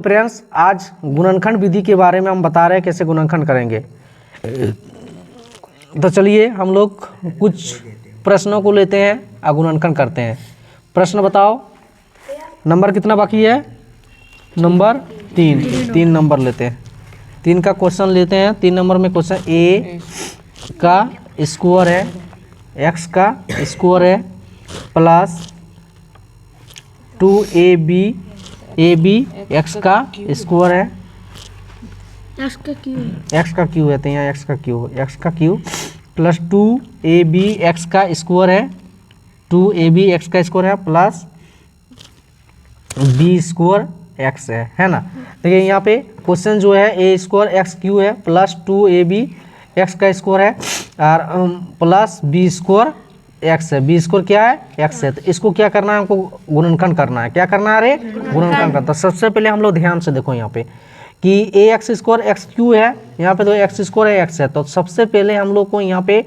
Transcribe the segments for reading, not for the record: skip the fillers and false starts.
Friends, आज गुणनखंड विधि के बारे में हम बता रहे हैं कैसे गुणनखंड करेंगे। तो चलिए हम लोग कुछ प्रश्नों को लेते हैं और गुणनखंड करते हैं। प्रश्न बताओ, नंबर कितना बाकी है? नंबर 3 नंबर लेते हैं। 3 का क्वेश्चन लेते हैं। 3 नंबर में क्वेश्चन ए का स्क्वायर है, एक्स का स्क्वायर है प्लस 2ab एक्स का स्क्वायर है, एक्स का क्यू है, तो यहाँ एक्स का क्यू प्लस 2ab एक्स का स्क्वायर है, 2ab एक्स का स्क्वायर है प्लस बी स्क्वायर एक्स है ना। देखिए यहाँ पे क्वेश्चन जो है ए स्क्वायर एक्स क्यू है प्लस 2ab एक्स का स्क्वायर है और प्लस बी स्क्वायर एक्स है। बी स्क्वायर क्या है? एक्स है। तो इसको क्या करना है? हमको गुणनखंड करना है। क्या करना है रे? गुणनखंड करना। तो सबसे पहले हम लोग ध्यान से देखो यहाँ पे कि ए एक्स स्क्वायर एक्स क्यू है, यहाँ पे तो एक्स स्क्वायर है एक्स है। तो सबसे पहले हम लोग को यहाँ पे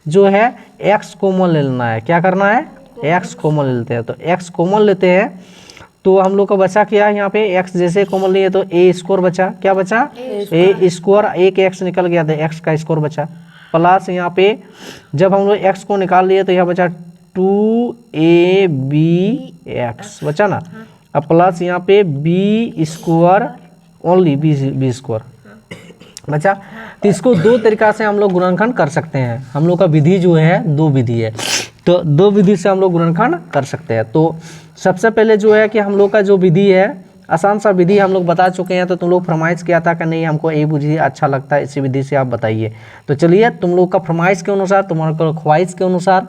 जो है एक्स कॉमन ले लेना है। क्या करना है? एक्स कॉमन लेते हैं। तो एक्स कॉमन लेते हैं तो हम लोग का बचा क्या है? यहाँ पे एक्स जैसे कॉमन लिए तो ए स्क्वायर बचा। क्या बचा? ए स्क्वायर, एक एक्स निकल गया था, एक्स का स्क्वायर बचा प्लस यहाँ पे जब हम लोग एक्स को निकाल लिए तो यहाँ बचा 2ab एक्स बचा ना, अब प्लस यहाँ पे B square only B square बचा। तो इसको दो तरीका से हम लोग गुणनखंड कर सकते हैं। हम लोग का विधि जो है 2 विधि है, तो 2 विधि से हम लोग गुणनखंड कर सकते हैं। तो सबसे पहले जो है कि हम लोग का जो विधि है आसान सा विधि हम लोग बता चुके हैं। तो तुम लोग फरमाइश किया था कि नहीं हमको ये विधि अच्छा लगता है, इसी विधि से आप बताइए। तो चलिए तुम लोग का फरमाइश के अनुसार, तुम्हारे ख्वाहिश के अनुसार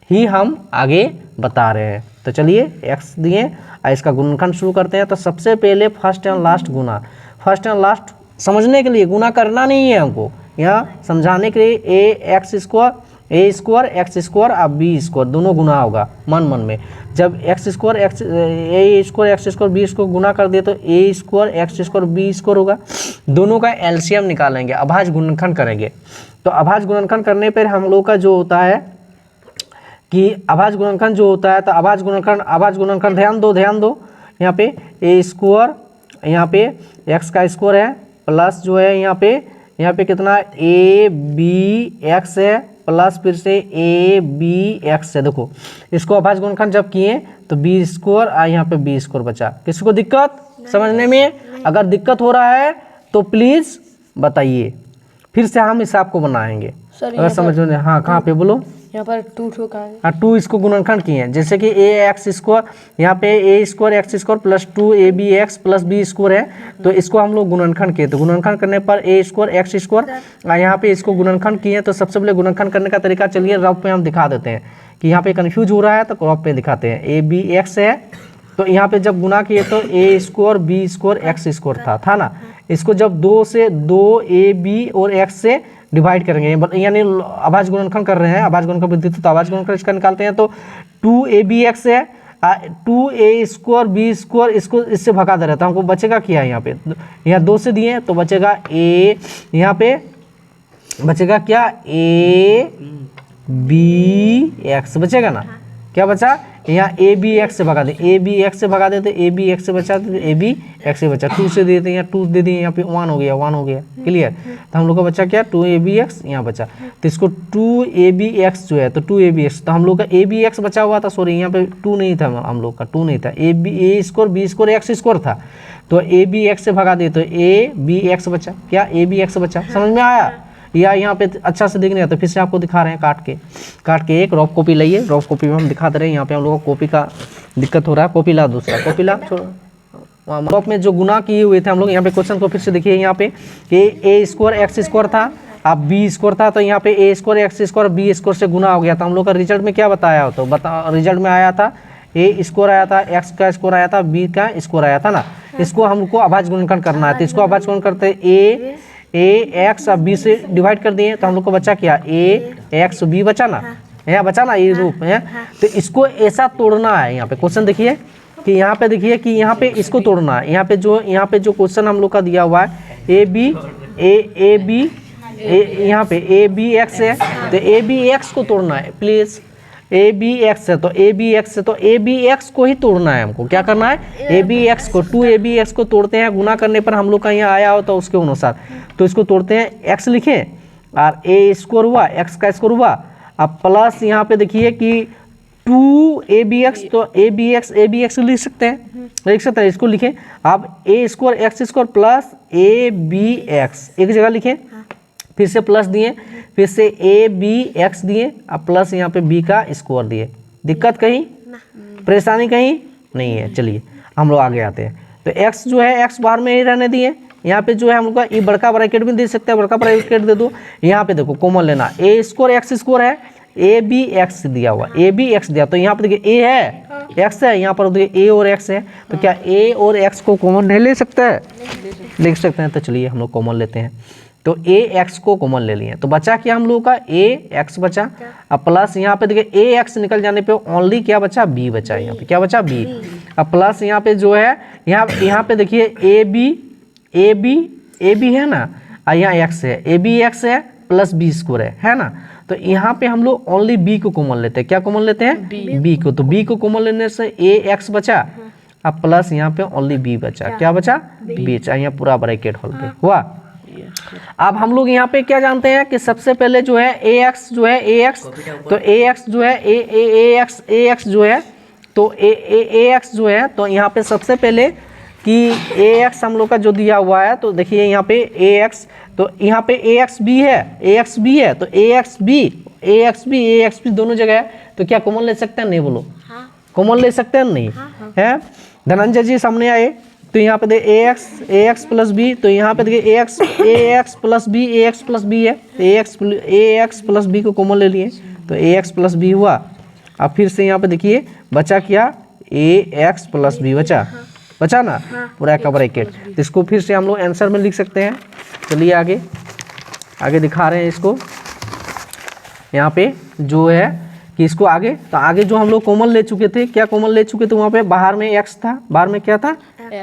ही हम आगे बता रहे हैं। तो चलिए एक्स दिए और इसका गुणनखंड शुरू करते हैं। तो सबसे पहले first and last Guna, first and last समझने के लिए गुना करना नहीं है हमको, यहाँ समझाने के लिए a x square a square x square और बी स्क्वायर दोनों गुना होगा मन में। जब x square x a square x square b square गुना कर दिए तो a square x square b square होगा। दोनों का एलसीएम निकालेंगे, अभाज्य गुणनखंड करेंगे। तो अभाज्य गुणनखंड करने पर हम लोग का जो होता है कि अभाज्य गुणनखंड जो होता है, तो अभाज्य गुणनखंड ध्यान दो यहाँ पे ए स्क्वायर यहाँ पे एक्स का स्क्वायर है प्लस जो है यहाँ पे कितना ए बी एक्स है प्लस फिर से ए बी एक्स है। देखो इसको अभाज्य गुणनखंड जब किए तो बी स्क्वायर और यहाँ पे बी स्क्वायर बचा। किसी को दिक्कत समझने में? अगर दिक्कत हो रहा है तो प्लीज बताइए, फिर से हम हिसाब को बनाएंगे अगर समझ में। हाँ कहाँ पे बोलो? यहाँ पर 2 का है। हाँ 2 इसको गुणनखंड किए हैं। जैसे कि ए एक्स स्क्वायर यहाँ पे a square x square plus 2ab x plus b square है, तो इसको हम लोग गुणनखंड किए। तो गुणनखंड करने पर ए स्क्वायर एक्स स्क्वायर यहाँ पे इसको गुणनखंड किए। तो सबसे पहले गुणनखंड करने का तरीका चलिए रफ पे हम दिखा देते हैं कि यहाँ पे कन्फ्यूज हो रहा है, तो रफ पे दिखाते हैं। ए बी एक्स है तो यहाँ पे जब गुना किए तो a square b square x square था ना। इसको जब 2 से 2ab और एक्स से डिवाइड करेंगे, यानी अभाज्य गुणनखंड कर रहे हैं। अभाज्य गुणनखंड विधि तो अभाज्य गुणनखंड इसका निकालते हैं। तो 2ab एक्स है 2a स्क्वायर बी स्क्वायर, इसको इससे भगा दे रहा था, हमको बचेगा क्या है यहाँ पे? यहाँ 2 से दिए तो बचेगा ए, यहाँ पे बचेगा क्या? ए बी एक्स बचेगा ना। क्या बचा? यहाँ ए बी एक्स से भगा दे, ए बी एक्स से भगा देते, ए बी एक्स से बचा तो ए बी एक्स से बचा। 2 से देते यहाँ 2 दे दिए, यहाँ पे 1 हो गया क्लियर। तो हम लोग का बचा क्या? 2ab एक्स यहाँ बचा। तो इसको 2ab एक्स जो है तो 2ab एक्स, तो हम लोग का ए बी एक्स बचा हुआ था, सॉरी यहाँ पे 2 नहीं था, हम लोग का 2 नहीं था, a square b square x square था। तो ए बी एक्स से भगा दिए तो ए बी एक्स बचा। क्या? ए बी एक्स बचा। समझ में आया? या यहाँ पे अच्छा से देखने आता, फिर से आपको दिखा रहे हैं काट के एक रफ कॉपी लाइए, रफ कॉपी में हम दिखा दे रहे हैं। यहाँ पे हम लोगों को कॉपी का दिक्कत हो रहा है, कॉपी ला, दूसरा कॉपी ला। रफ में जो गुना किए हुए थे हम लोग, यहाँ पे क्वेश्चन को फिर से देखिए। यहाँ पे ए स्क्वायर एक्स स्क्वायर था, अब बी स्क्वायर था, तो यहाँ पे a square x square b square से गुना हो गया था। हम लोग का रिजल्ट में क्या बताया हो? तो रिजल्ट में आया था ए स्क्वायर आया था, एक्स का स्क्वायर आया था, बी का स्क्वायर आया था ना। इसको हमको अभाज्य गुणनखंड करना है। तो इसको अभाज्य गुणनखंड करते ए एक्स अब बी से डिवाइड कर दिए तो हम लोग को बचा क्या? ए एक्स बी बचा ना, यहाँ बचा ना ये रूप है। तो इसको ऐसा तोड़ना है। यहाँ पे क्वेश्चन देखिए कि यहाँ पे देखिए कि यहाँ पे इसको तोड़ना है। यहाँ पे जो क्वेश्चन हम लोग का दिया हुआ है ए बी यहाँ पे ए बी एक्स है, तो ए बी एक्स को तोड़ना है प्लीज। ए बी एक्स है तो ए बी एक्स है तो ए बी एक्स को ही तोड़ना है हमको। क्या करना है? ए बी एक्स को, 2ab को तोड़ते हैं, गुना करने पर हम लोग का यहाँ आया हो तो उसके अनुसार, तो इसको तोड़ते हैं, एक्स लिखें और ए स्क्वायर हुआ, एक्स का स्क्वायर हुआ, अब प्लस यहाँ पे देखिए कि 2abx, तो abx लिख सकते हैं, इसको लिखें। अब a square x square plus a b x एक जगह लिखें, फिर से प्लस दिए, फिर से ए बी एक्स दिए, अब प्लस यहाँ पे बी का स्क्वायर दिए। दिक्कत कहीं, परेशानी कहीं नहीं है। चलिए हम लोग आगे आते हैं। तो x जो है x बाहर में ही रहने दिए, यहाँ पे जो है हम लोग का ये बड़का ब्रैकेट भी दे सकते हैं, बड़का ब्रैकेट दे दो। यहाँ पे देखो कॉमन लेना, ए स्क्वायर एक्स स्क्वायर है, ए बी एक्स दिया हुआ, ए बी एक्स दिया, तो यहाँ पे देखिए ए है, एक्स है, यहाँ पर देखिए ए और एक्स है, तो क्या ए और एक्स को कॉमन नहीं ले सकते हैं? लिख सकते हैं। तो चलिए हम लोग कॉमन लेते हैं, तो ए एक्स को कॉमन ले लिए, तो बचा क्या हम लोगों का? ए एक्स बचा, अब प्लस यहाँ पे देखिए ए एक्स निकल जाने पे ओनली क्या बचा? बी बचा, यहाँ पे क्या बचा? बी। अब प्लस यहाँ पे जो है यहाँ पे देखिए ए बी है ना, यहाँ एक्स है, ए बी एक्स है प्लस बी स्क्वायर है ना, तो यहाँ पे हम लोग ओनली बी को कॉमन लेते हैं। क्या कॉमन लेते हैं? बी को। तो बी को कॉमन लेने से ए एक्स बचा, अब प्लस यहाँ पे ओनली बी बचा, क्या बचा? बी बचा, यहाँ पूरा ब्रैकेट खोल के हुआ। अब हम लोग यहाँ पे क्या जानते हैं कि सबसे पहले जो है ए एक्स जो है ए एक्स, तो ए एक्स जो है ए एक्स जो है, तो ए एक्स जो है, तो यहाँ पे सबसे पहले कि ए एक्स हम लोग का जो दिया हुआ है, तो देखिए यहाँ पे ए एक्स, तो यहाँ पे ए एक्स बी है, तो ए एक्स बी दोनों जगह है, तो क्या कॉमन ले सकते हैं? नहीं बोलो, कॉमन ले सकते हैं? नहीं है। धनंजय जी सामने आए, तो यहाँ पे देखिए ए एक्स प्लस बी, तो यहाँ पे देखिए ए एक्स प्लस बी है, ए एक्स प्लस बी को कॉमन ले लिए, तो ए एक्स प्लस बी हुआ। अब फिर से यहाँ पे देखिए बचा क्या? ए एक्स प्लस बी बचा ना, पूरा का ब्रैकेट। तो इसको फिर से हम लोग आंसर में लिख सकते हैं। चलिए आगे दिखा रहे हैं इसको, यहाँ पे जो है कि इसको आगे, तो आगे जो हम लोग कॉमन ले चुके थे, क्या कॉमन ले चुके थे? वहाँ पे बाहर में एक्स था, बाहर में क्या था?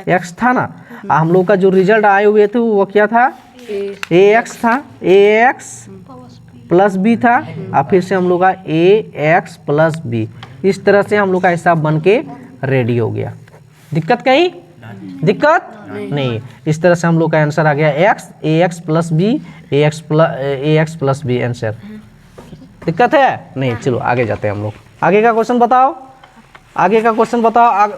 एक्स था ना। हम लोग का जो रिजल्ट आए हुए थे वो क्या था? ए एक्स था, ए एक्स प्लस बी था, और फिर से हम लोग का ए एक्स प्लस बी, इस तरह से हम लोग का हिसाब बन के रेडी हो गया। दिक्कत कहीं? दिक्कत नहीं। इस तरह से हम लोग का आंसर आ गया ए एक्स प्लस बी, ए एक्स प्लस बी आंसर। दिक्कत है? नहीं। चलो आगे जाते हैं हम लोग। आगे का क्वेश्चन बताओ,